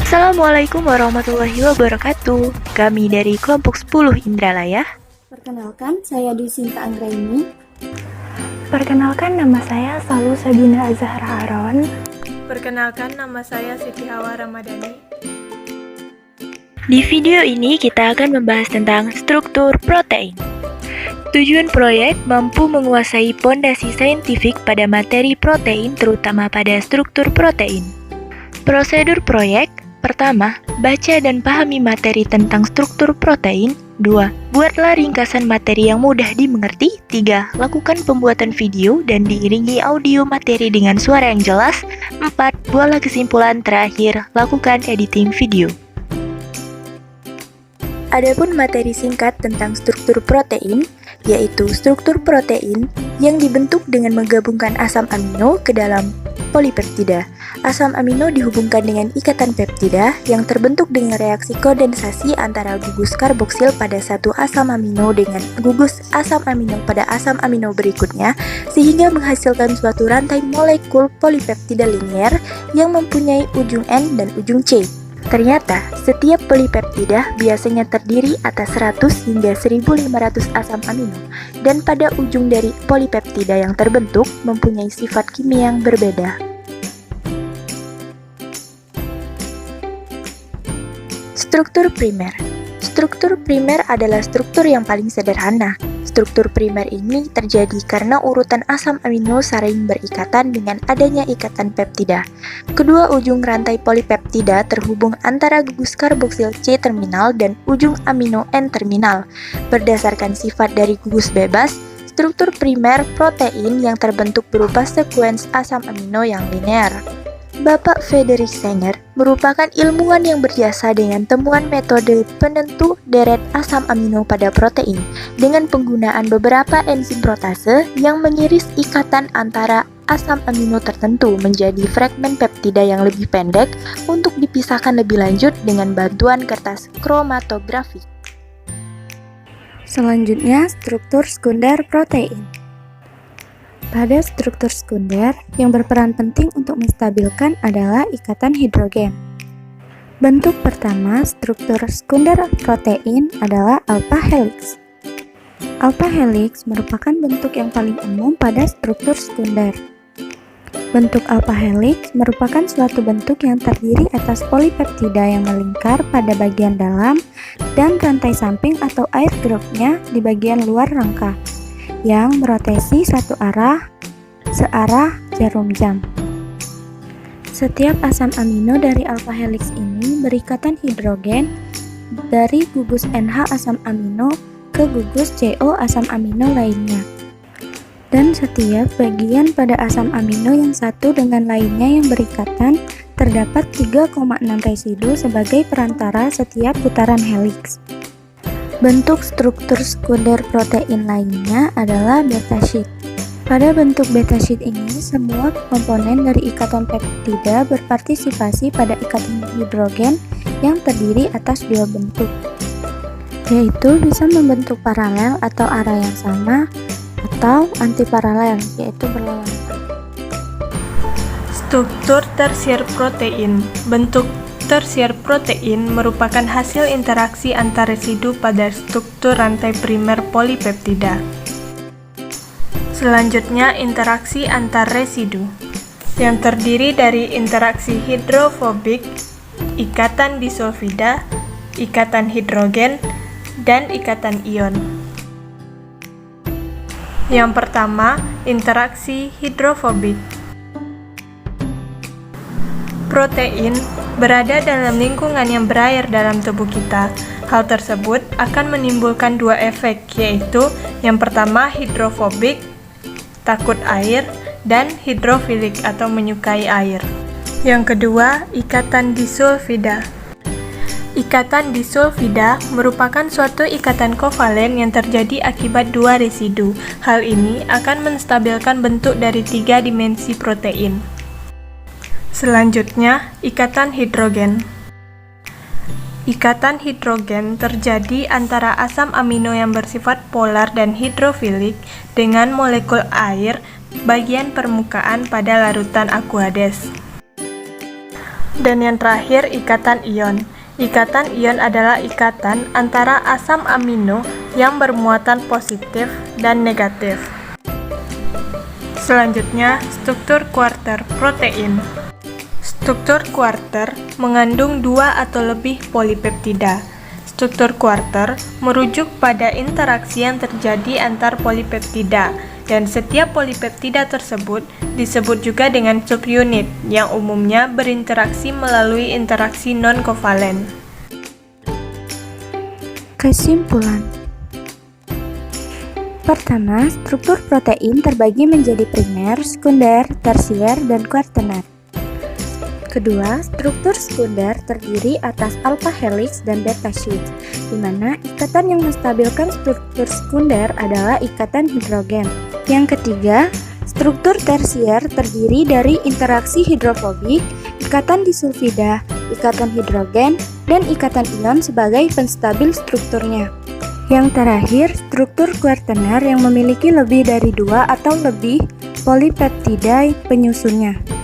Assalamualaikum warahmatullahi wabarakatuh. Kami dari kelompok 10 Indralaya. Perkenalkan, saya Dwi Sinta Anggraini. Perkenalkan, nama saya Salu Sabina Azahra Aron. Perkenalkan, nama saya Siti Hawa Ramadhani. Di video ini kita akan membahas tentang struktur protein. Tujuan proyek mampu menguasai pondasi saintifik pada materi protein, terutama pada struktur protein. Prosedur proyek: pertama, baca dan pahami materi tentang struktur protein. 2. Buatlah ringkasan materi yang mudah dimengerti. 3. Lakukan pembuatan video dan diiringi audio materi dengan suara yang jelas. 4. Buatlah kesimpulan. Terakhir, lakukan editing video. Adapun materi singkat tentang struktur protein, yaitu struktur protein yang dibentuk dengan menggabungkan asam amino ke dalam polipeptida. Asam amino dihubungkan dengan ikatan peptida yang terbentuk dengan reaksi kondensasi antara gugus karboksil pada satu asam amino dengan gugus asam amino pada asam amino berikutnya, sehingga menghasilkan suatu rantai molekul polipeptida linier yang mempunyai ujung N dan ujung C. Ternyata, setiap polipeptida biasanya terdiri atas 100 hingga 1500 asam amino, dan pada ujung dari polipeptida yang terbentuk mempunyai sifat kimia yang berbeda. Struktur primer. Struktur primer adalah struktur yang paling sederhana. Struktur primer ini terjadi karena urutan asam amino saling berikatan dengan adanya ikatan peptida. Kedua ujung rantai polipeptida terhubung antara gugus karboksil C terminal dan ujung amino N terminal. Berdasarkan sifat dari gugus bebas, struktur primer protein yang terbentuk berupa sekuens asam amino yang linear. Bapak Frederick Sanger merupakan ilmuwan yang berjasa dengan temuan metode penentu deret asam amino pada protein dengan penggunaan beberapa enzim protase yang mengiris ikatan antara asam amino tertentu menjadi fragmen peptida yang lebih pendek untuk dipisahkan lebih lanjut dengan bantuan kertas kromatografi. Selanjutnya, struktur sekunder protein. Pada struktur sekunder, yang berperan penting untuk menstabilkan adalah ikatan hidrogen. Bentuk pertama struktur sekunder protein adalah alpha helix. Alpha helix merupakan bentuk yang paling umum pada struktur sekunder. Bentuk alpha helix merupakan suatu bentuk yang terdiri atas polipeptida yang melingkar pada bagian dalam dan rantai samping atau air groupnya di bagian luar rangka, yang merotasi satu arah, searah jarum jam. Setiap asam amino dari alpha helix ini berikatan hidrogen dari gugus NH asam amino ke gugus CO asam amino lainnya. Dan setiap bagian pada asam amino yang satu dengan lainnya yang berikatan terdapat 3,6 residu sebagai perantara setiap putaran helix. Bentuk struktur sekunder protein lainnya adalah beta sheet. Pada bentuk beta sheet ini, semua komponen dari ikatan peptida berpartisipasi pada ikatan hidrogen yang terdiri atas dua bentuk, yaitu bisa membentuk paralel atau arah yang sama, atau antiparalel, yaitu berlawanan. Struktur tersier protein. Bentuk tersier protein merupakan hasil interaksi antar residu pada struktur rantai primer polipeptida. Selanjutnya, interaksi antar residu yang terdiri dari interaksi hidrofobik, ikatan disulfida, ikatan hidrogen, dan ikatan ion. Yang pertama, interaksi hidrofobik. Protein berada dalam lingkungan yang berair dalam tubuh kita. Hal tersebut akan menimbulkan dua efek, yaitu yang pertama hidrofobik, takut air, dan hidrofilik atau menyukai air. Yang kedua, ikatan disulfida. Ikatan disulfida merupakan suatu ikatan kovalen yang terjadi akibat dua residu. Hal ini akan menstabilkan bentuk dari 3 dimensi protein. Selanjutnya, ikatan hidrogen. Ikatan hidrogen terjadi antara asam amino yang bersifat polar dan hidrofilik dengan molekul air bagian permukaan pada larutan Aqueous. Dan yang terakhir, ikatan ion. Ikatan ion adalah ikatan antara asam amino yang bermuatan positif dan negatif. Selanjutnya, struktur kuarter protein. Struktur kuarter mengandung 2 atau lebih polipeptida. Struktur kuarter merujuk pada interaksi yang terjadi antar polipeptida, dan setiap polipeptida tersebut disebut juga dengan subunit yang umumnya berinteraksi melalui interaksi non-kovalen. Kesimpulan. Pertama, struktur protein terbagi menjadi primer, sekunder, tersier, dan kuaterner. Kedua, struktur sekunder terdiri atas alpha helix dan beta sheet, di mana ikatan yang menstabilkan struktur sekunder adalah ikatan hidrogen. Yang ketiga, struktur tersier terdiri dari interaksi hidrofobik, ikatan disulfida, ikatan hidrogen, dan ikatan ion sebagai penstabil strukturnya. Yang terakhir, struktur kuaterner yang memiliki lebih dari 2 atau lebih polipeptida penyusunnya.